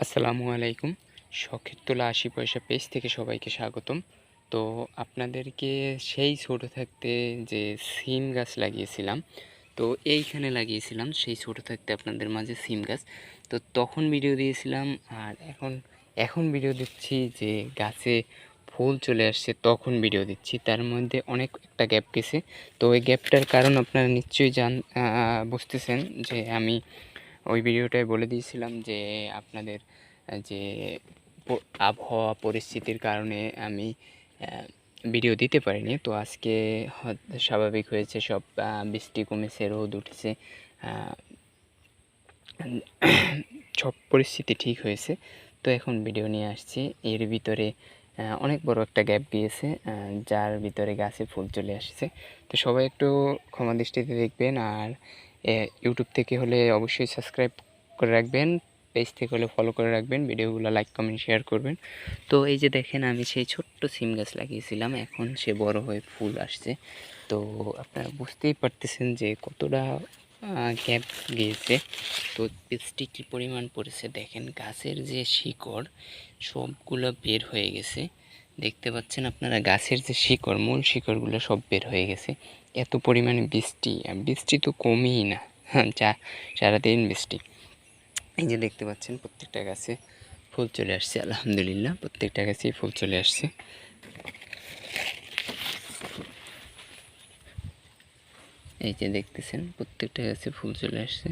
আসসালামু আলাইকুম। শখের তোলা ৮০ পয়সা পেজ থেকে সবাইকে স্বাগতম। তো আপনাদেরকে সেই ছোট থাকতে যে সিম গাছ লাগিয়েছিলাম, তো এইখানে লাগিয়েছিলাম সেই ছোট থাকতে আপনাদের মাঝে সিম গাছ। তো তখন ভিডিও দিয়েছিলাম, আর এখন ভিডিও দিচ্ছি যে গাছে ফুল চলে আসছে, তখন ভিডিও দিচ্ছি। তার মধ্যে অনেক একটা গ্যাপ গেছে। তো ওই গ্যাপটার কারণ আপনারা নিশ্চয়ই বুঝতেছেন যে আমি ওই ভিডিওটায় বলে দিয়েছিলাম যে আপনাদের যে আবহাওয়া পরিস্থিতির কারণে আমি ভিডিও দিতে পারিনি। তো আজকে স্বাভাবিক হয়েছে, সব বৃষ্টি কমেছে, রোদ উঠেছে, সব পরিস্থিতি ঠিক হয়েছে। তো এখন ভিডিও নিয়ে আসছি। এর ভিতরে অনেক বড় একটা গ্যাপ গিয়েছে, যার ভিতরে গাছে ফুল চলে আসছে। তো সবাই একটু ক্ষমা দৃষ্টিতে দেখবেন, আর ইউটিউব থেকে হলে অবশ্যই সাবস্ক্রাইব করে রাখবেন, পেজ থেকে হলে ফলো করে রাখবেন, ভিডিওগুলো লাইক কমেন্ট শেয়ার করবেন। তো এই যে দেখেন, আমি সেই ছোট্ট সিম গাছ লাগিয়েছিলাম, এখন সে বড় হয়ে ফুল আসছে। তো আপনারা বুঝতেই পারতেছেন যে কতটা গ্যাপ গিয়েছে। তো বৃষ্টি কী পরিমাণ পড়েছে দেখেন, গাছের যে শিকড় সবগুলো বের হয়ে গেছে। দেখতে পাচ্ছেন আপনারা, গাছের যে শিকড়, মূল শিকড়গুলো সব বের হয়ে গেছে। এত পরিমাণে বৃষ্টি, বৃষ্টি তো কমেই না, হ্যাঁ, সারাদিন বৃষ্টি। এই যে দেখতে পাচ্ছেন প্রত্যেকটা গাছে ফুল চলে আসছে, আলহামদুলিল্লাহ প্রত্যেকটা গাছেই ফুল চলে আসছে। এই যে দেখতেছেন প্রত্যেকটা গাছে ফুল চলে আসছে,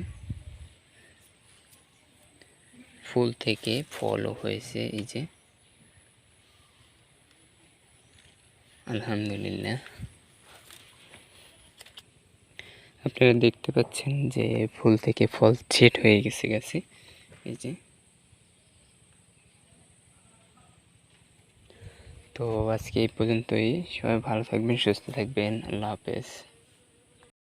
ফুল থেকে ফলও হয়েছে। এই যে আলহামদুলিল্লাহ আপনারা দেখতে পাচ্ছেন যে ফুল থেকে ফল সেট হয়ে গেছে গাছে। এই যে, তো আজকে এই পর্যন্তই। সবাই ভালো থাকবেন, সুস্থ থাকবেন। আল্লাহ হাফেজ।